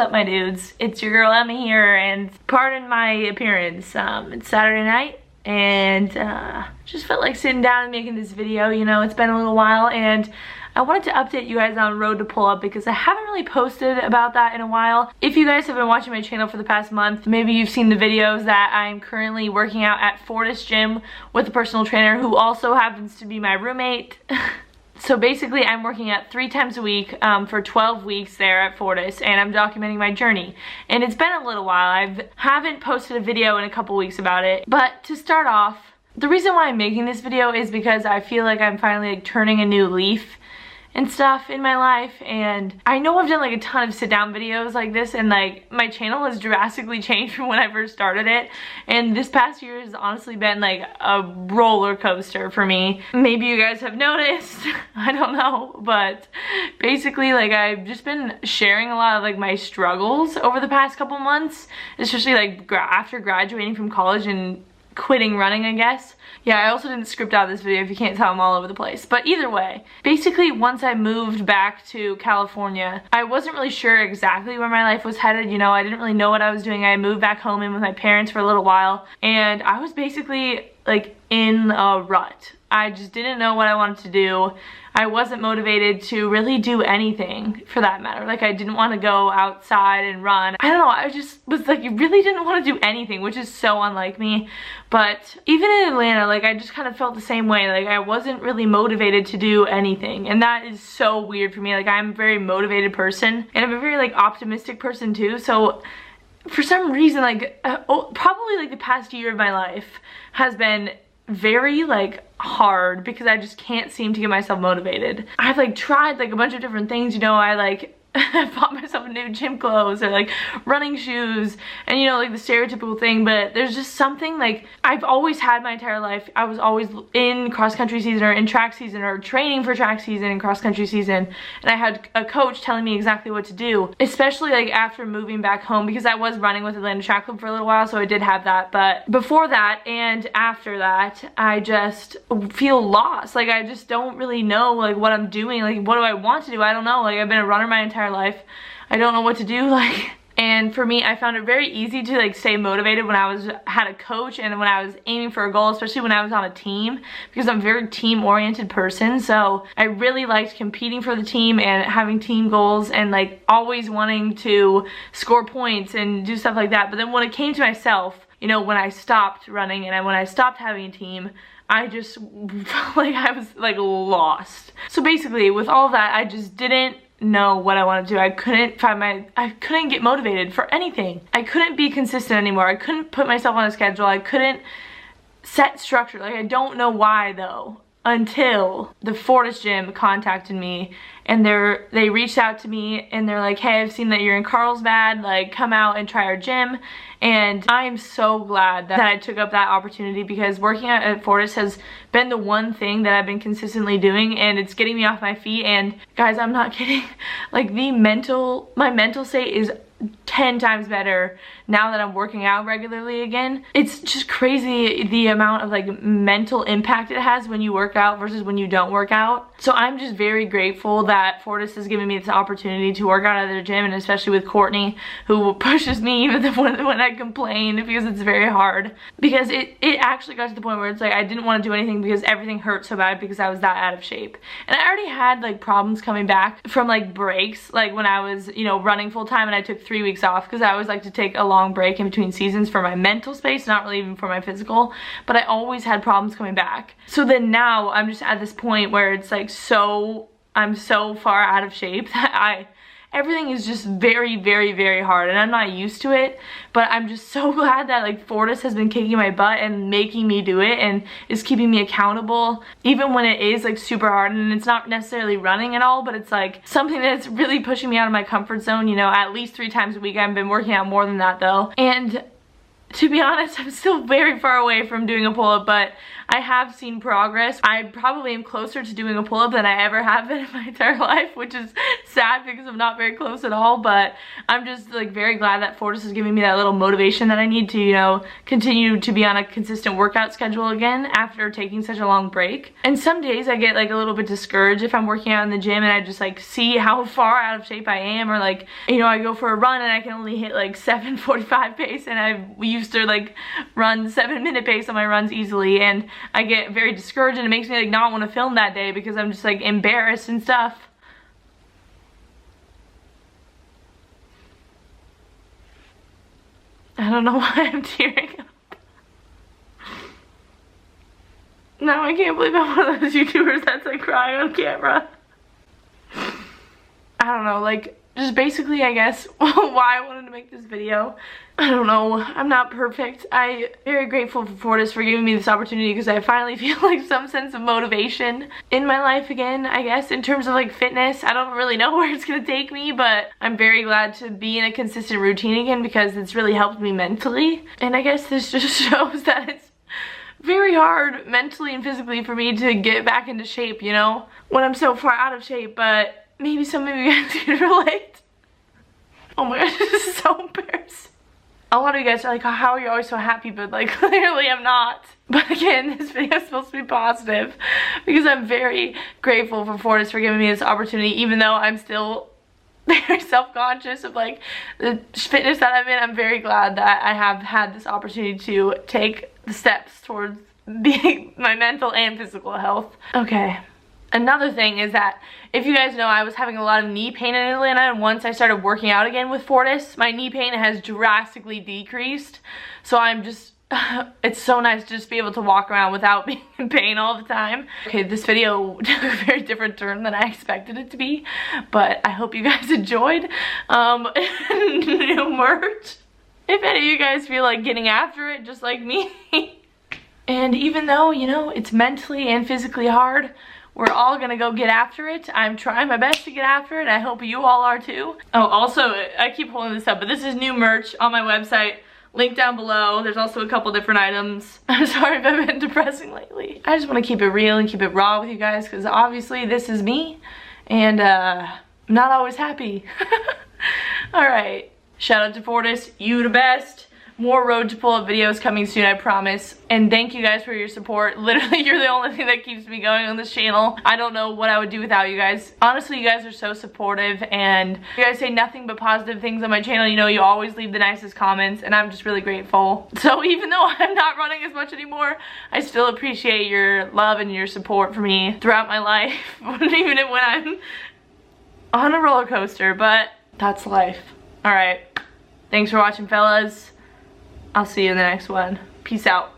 up, my dudes? It's your girl Emma here, and pardon my appearance. It's Saturday night, and just felt like sitting down and making this video. You know, it's been a little while, and I wanted to update you guys on Road to Pull Up because I haven't really posted about that in a while. If you guys have been watching my channel for the past month, maybe you've seen the videos that I'm currently working out at Fortis Gym with a personal trainer who also happens to be my roommate. So basically, I'm working out 3 times a week for 12 weeks there at Fortis, and I'm documenting my journey. And it's been a little while. I haven't posted a video in a couple weeks about it. But to start off, the reason why I'm making this video is because I feel like I'm finally like turning a new leaf and stuff in my life, and I know I've done like a ton of sit down videos like this, and like my channel has drastically changed from when I first started it, and this past year has honestly been like a roller coaster for me. Maybe you guys have noticed, I don't know, but basically like I've just been sharing a lot of like my struggles over the past couple months, especially like after graduating from college and quitting running, I guess. Yeah, I also didn't script out this video, if you can't tell, I'm all over the place. But either way, basically once I moved back to California, I wasn't really sure exactly where my life was headed. You know, I didn't really know what I was doing. I moved back home in with my parents for a little while, and I was basically like in a rut. I just didn't know what I wanted to do. I wasn't motivated to really do anything for that matter. Like, I didn't want to go outside and run. I don't know, I just was like, you really didn't want to do anything, which is so unlike me. But even in Atlanta, like, I just kind of felt the same way. Like, I wasn't really motivated to do anything, and that is so weird for me. Like, I'm a very motivated person, and I'm a very like optimistic person too. So for some reason, like probably like the past year of my life has been very like hard because I just can't seem to get myself motivated. I've like tried like a bunch of different things, you know. I like I bought myself new gym clothes or like running shoes and, you know, like the stereotypical thing, but there's just something like I've always had my entire life. I was always in cross country season or in track season or training for track season and cross country season, and I had a coach telling me exactly what to do, especially like after moving back home, because I was running with Atlanta Track Club for a little while, so I did have that. But before that and after that, I just feel lost. Like, I just don't really know like what I'm doing. Like, what do I want to do? I don't know. Like, I've been a runner my entire life. I don't know what to do. Like, and for me, I found it very easy to like stay motivated when I had a coach and when I was aiming for a goal, especially when I was on a team, because I'm a very team-oriented person. So I really liked competing for the team and having team goals and like always wanting to score points and do stuff like that. But then when it came to myself, you know, when I stopped running and when I stopped having a team, I just felt like I was like lost. So basically with all of that, I just didn't know what I wanted to do. I couldn't get motivated for anything. I couldn't be consistent anymore. I couldn't put myself on a schedule. I couldn't set structure. Like, I don't know why though, until the Fortis Gym contacted me, and they reached out to me and they're like, hey, I've seen that you're in Carlsbad, like come out and try our gym. And I am so glad that I took up that opportunity, because working out at Fortis has been the one thing that I've been consistently doing, and it's getting me off my feet. And guys, I'm not kidding, like my mental state is 10 times better now that I'm working out regularly again. It's just crazy the amount of like mental impact it has when you work out versus when you don't work out. So I'm just very grateful that Fortis has given me this opportunity to work out at their gym, and especially with Courtney, who pushes me even when I complain, because it's very hard. Because it actually got to the point where it's like I didn't want to do anything because everything hurt so bad because I was that out of shape. And I already had like problems coming back from like breaks, like when I was, you know, running full time and I took 3 weeks off, because I always like to take a long break in between seasons for my mental space, not really even for my physical, but I always had problems coming back. So then now I'm just at this point where it's like I'm so far out of shape that everything is just very, very, very hard, and I'm not used to it. But I'm just so glad that like Fortis has been kicking my butt and making me do it and is keeping me accountable, even when it is like super hard. And it's not necessarily running at all, but it's like something that's really pushing me out of my comfort zone, you know, at least 3 times a week. I've been working out more than that though. And to be honest, I'm still very far away from doing a pull-up, but I have seen progress. I probably am closer to doing a pull-up than I ever have been in my entire life, which is sad because I'm not very close at all, but I'm just like very glad that Fortis is giving me that little motivation that I need to, you know, continue to be on a consistent workout schedule again after taking such a long break. And some days I get like a little bit discouraged if I'm working out in the gym and I just like see how far out of shape I am, or like, you know, I go for a run and I can only hit like 7:45 pace, and I used to like run 7-minute pace on my runs easily, and I get very discouraged and it makes me like not want to film that day because I'm just like embarrassed and stuff. I don't know why I'm tearing up. No, I can't believe I'm one of those YouTubers that's like crying on camera. I don't know, like, just basically, I guess, why I wanted to make this video. I don't know, I'm not perfect. I'm very grateful for Fortis for giving me this opportunity because I finally feel like some sense of motivation in my life again, I guess, in terms of like fitness. I don't really know where it's gonna take me, but I'm very glad to be in a consistent routine again because it's really helped me mentally. And I guess this just shows that it's very hard mentally and physically for me to get back into shape, you know, when I'm so far out of shape, but maybe some of you guys can relate. Oh my gosh, this is so embarrassing. A lot of you guys are like, oh, how are you always so happy? But like, clearly I'm not. But again, this video is supposed to be positive because I'm very grateful for Fortis for giving me this opportunity, even though I'm still very self-conscious of like the fitness that I'm in. I'm very glad that I have had this opportunity to take the steps towards being my mental and physical health. Okay. Another thing is that, if you guys know, I was having a lot of knee pain in Atlanta, and once I started working out again with Fortis, my knee pain has drastically decreased. So I'm just, it's so nice to just be able to walk around without being in pain all the time. Okay, this video took a very different turn than I expected it to be, but I hope you guys enjoyed. New merch. If any of you guys feel like getting after it just like me, and even though, you know, it's mentally and physically hard, we're all gonna go get after it. I'm trying my best to get after it. I hope you all are too. Oh, also, I keep holding this up, but this is new merch on my website. Link down below. There's also a couple different items. I'm sorry if I've been depressing lately. I just want to keep it real and keep it raw with you guys because obviously this is me, and I'm not always happy. Alright. Shout out to Fortis. You the best. More road to pull-up videos coming soon, I promise. And thank you guys for your support. Literally, you're the only thing that keeps me going on this channel. I don't know what I would do without you guys. Honestly, you guys are so supportive, and you guys say nothing but positive things on my channel. You know, you always leave the nicest comments, and I'm just really grateful. So even though I'm not running as much anymore, I still appreciate your love and your support for me throughout my life, even when I'm on a roller coaster, but that's life. Alright, thanks for watching, fellas. I'll see you in the next one. Peace out.